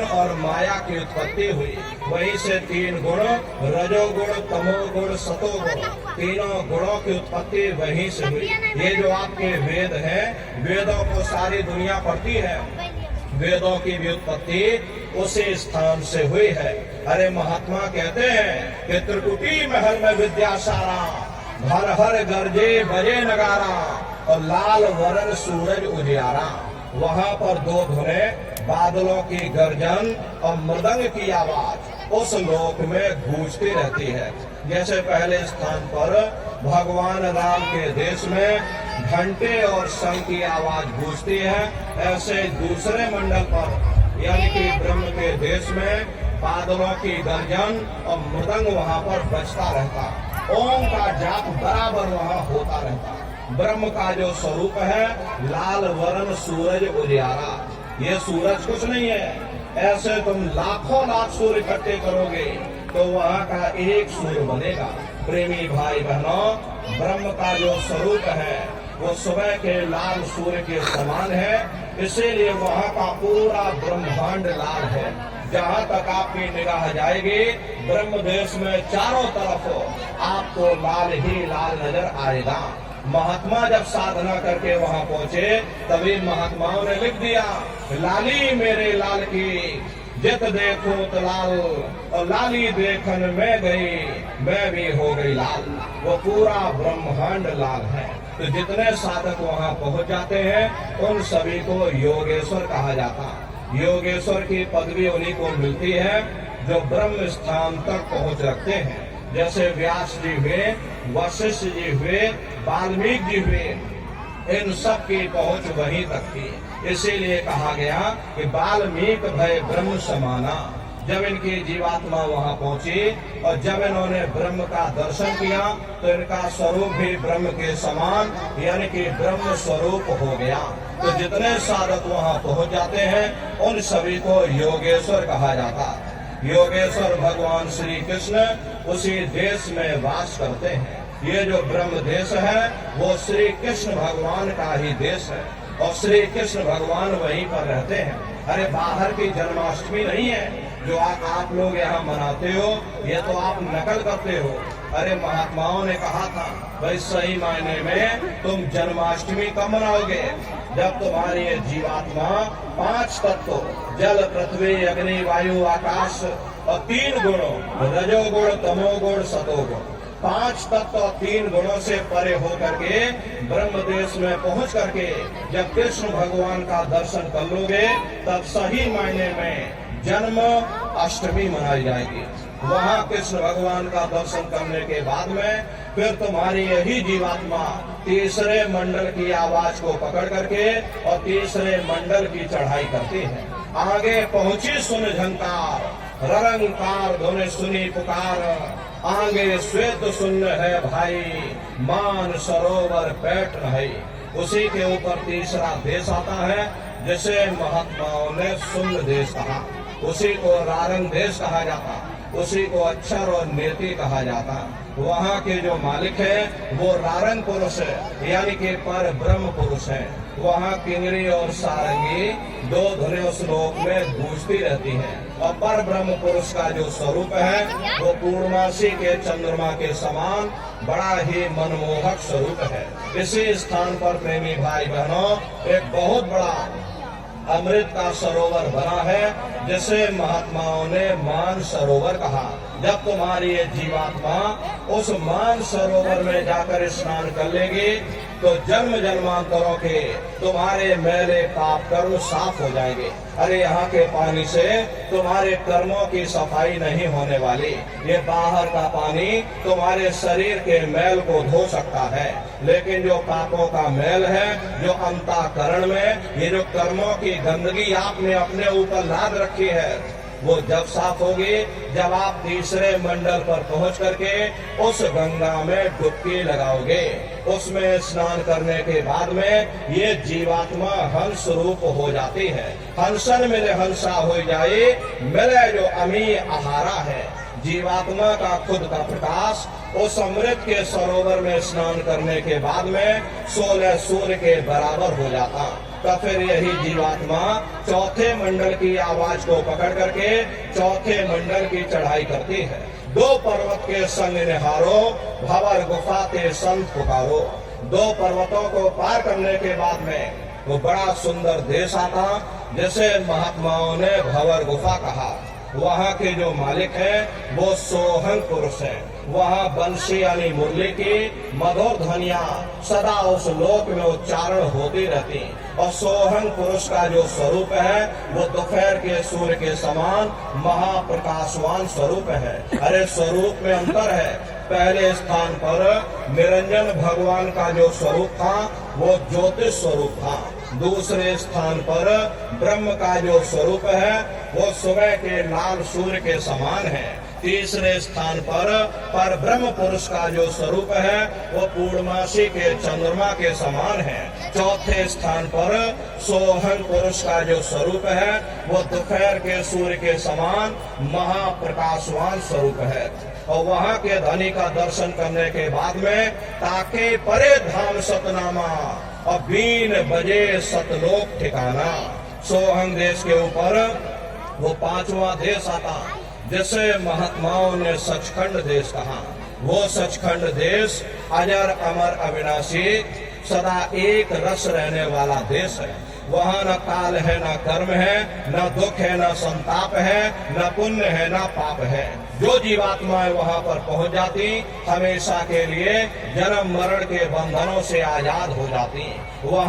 और माया की उत्पत्ति हुई। वहीं से तीन गुण, रजोगुण, तमोगुण, सतोगुण, तीनों गुणों की उत्पत्ति वहीं से हुई। ये जो आपके वेद हैं, वेदों को सारी दुनिया पढ़ती है, वेदों की भी उत्पत्ति उसी स्थान से हुई है। अरे महात्मा कहते हैं कि त्रिकुटी महल में विद्यासारा, हर हर गरजे बजे नगारा, और लाल वरण सूरज उजियारा। वहाँ पर दो धुने, बादलों की गर्जन और मृदंग की आवाज उस लोक में गूंजती रहती है। जैसे पहले स्थान पर भगवान राम के देश में घंटे और शंख की आवाज गूंजती है, ऐसे दूसरे मंडल पर यानी कि ब्रह्म के देश में बादलों की गर्जन और मृदंग वहाँ पर बजता रहता। ओम का जाप बराबर वहाँ होता रहता। ब्रह्म का जो स्वरूप है लाल वरण सूरज उजियारा। ये सूरज कुछ नहीं है, ऐसे तुम लाखों लाख सूर्य इकट्ठे करोगे तो वहाँ का एक सूर्य बनेगा। प्रेमी भाई बहनों, ब्रह्म का जो स्वरूप है वो सुबह के लाल सूर्य के समान है, इसीलिए वहाँ का पूरा ब्रह्मांड लाल है। जहाँ तक आपकी निगाह जाएगी ब्रह्म देश में चारों तरफ आपको लाल ही लाल नजर आएगा। महात्मा जब साधना करके वहाँ पहुँचे तभी महात्माओं ने लिख दिया, लाली मेरे लाल की जित देखो तो लाल, और लाली देखन में गई मैं भी हो गई लाल। वो पूरा ब्रह्मांड लाल है। तो जितने साधक वहाँ पहुँच जाते हैं उन सभी को योगेश्वर कहा जाता। योगेश्वर की पदवी उन्हीं को मिलती है जो ब्रह्म स्थान तक पहुँच रखते हैं। जैसे व्यास जी हुए, वशिष्ठ जी हुए, वाल्मीकि जी हुए, इन सब की पहुंच वहीं तक थी। इसीलिए कहा गया कि वाल्मीकि भय ब्रह्म समाना। जब इनकी जीवात्मा वहां पहुंची और जब इन्होंने ब्रह्म का दर्शन किया तो इनका स्वरूप भी ब्रह्म के समान यानी कि ब्रह्म स्वरूप हो गया। तो जितने साधक वहां पहुंच जाते हैं उन सभी को योगेश्वर कहा जाता। योगेश्वर भगवान श्री कृष्ण उसी देश में वास करते हैं। ये जो ब्रह्म देश है वो श्री कृष्ण भगवान का ही देश है और श्री कृष्ण भगवान वहीं पर रहते हैं। अरे बाहर की जन्माष्टमी नहीं है जो आप लोग यहाँ मनाते हो, ये तो आप नकल करते हो। अरे महात्माओं ने कहा था भाई सही मायने में तुम जन्माष्टमी कब मनाओगे? जब तुम्हारी ये जीवात्मा पांच तत्व जल, पृथ्वी, अग्नि, वायु, आकाश और तीन गुणों रजोगुण, तमोगुण, सतोगुण, पांच तत्व और तीन गुणों से परे होकर के ब्रह्म देश में पहुंच करके जब कृष्ण भगवान का दर्शन कर लोगे तब सही मायने में जन्म अष्टमी मनाई जाएगी। वहाँ कृष्ण भगवान का दर्शन करने के बाद में फिर तुम्हारी यही जीवात्मा तीसरे मंडल की आवाज को पकड़ करके और तीसरे मंडल की चढ़ाई करती है। आगे पहुंची सुन झंकार, ररंकार धुन सुनी पुकार, आगे श्वेत सुन है भाई, मान सरोवर पैठ रहे। उसी के ऊपर तीसरा देश आता है जिसे महात्माओं ने सुन देश कहा। उसी को रारंग देश कहा जाता, उसी को अक्षर और नेति कहा जाता। वहाँ के जो मालिक है वो रारंग पुरुष है यानी कि पर ब्रह्म पुरुष है। वहाँ किंगरी और सारंगी दो धुने उस लोक में गूंजती रहती है और पर ब्रह्म पुरुष का जो स्वरूप है वो पूर्णमासी के चंद्रमा के समान बड़ा ही मनमोहक स्वरूप है। इसी स्थान पर प्रेमी भाई बहनों एक बहुत बड़ा अमृत का सरोवर बना है जिसे महात्माओं ने मान सरोवर कहा। जब तुम्हारी ये जीवात्मा उस मान सरोवर में जाकर स्नान कर लेगी तो जन्म जन्मांतरों के तुम्हारे मैले पाप कर्म साफ हो जाएंगे। अरे यहाँ के पानी से तुम्हारे कर्मों की सफाई नहीं होने वाली। ये बाहर का पानी तुम्हारे शरीर के मैल को धो सकता है, लेकिन जो पापों का मैल है, जो अंतःकरण में ये जो कर्मों की गंदगी आपने अपने ऊपर लाद रखी है, वो जब साफ होगी जब आप तीसरे मंडल पर पहुंच करके उस गंगा में डुबकी लगाओगे। उसमें स्नान करने के बाद में ये जीवात्मा हंस रूप हो जाती है। हंसन मिले हंसा हो जाए, मिले जो अमी आहारा है। जीवात्मा का खुद का प्रकाश उस अमृत के सरोवर में स्नान करने के बाद में 16 सूर्य के बराबर हो जाता। तो फिर यही जीवात्मा चौथे मंडल की आवाज को पकड़ करके चौथे मंडल की चढ़ाई करती है। 2 पर्वत के संग निहारो, भंवर गुफा ते संत पुकारो। 2 पर्वतों को पार करने के बाद में वो बड़ा सुंदर देश आता, जिसे महात्माओं ने भंवर गुफा कहा। वहाँ के जो मालिक हैं वो सोहंग पुरुष हैं। वहाँ बंशी यानी मुरली की मधुर ध्वनिया सदा उस लोक में उच्चारण होती रहती। और सोहंग पुरुष का जो स्वरूप है वो दोपहर के सूर्य के समान महाप्रकाशवान स्वरूप है। अरे स्वरूप में अंतर है। पहले स्थान पर निरंजन भगवान का जो स्वरूप था वो ज्योतिष स्वरूप था। दूसरे स्थान पर ब्रह्म का जो स्वरूप है वो सुबह के लाल सूर्य के समान है। तीसरे स्थान पर ब्रह्म पुरुष का जो स्वरूप है वो पूर्णमासी के चंद्रमा के समान है। चौथे स्थान पर सोहंग पुरुष का जो स्वरूप है वो दोपहर के सूर्य के समान महाप्रकाशवान स्वरूप है। और वहाँ के धनी का दर्शन करने के बाद में ताके परे धाम सतनामा और 3 बजे सतलोक ठिकाना। सोहंग देश के ऊपर वो 5वां देश आता, जिसे महात्माओं ने सचखंड देश कहा। वो सचखंड देश अजर अमर अविनाशी सदा एक रस रहने वाला देश है। वहाँ न काल है, न कर्म है, न दुख है, न संताप है, न पुण्य है, न पाप है। जो जीवात्माएं वहाँ पर पहुँच जाती हमेशा के लिए जन्म मरण के बंधनों से आजाद हो जाती। वहाँ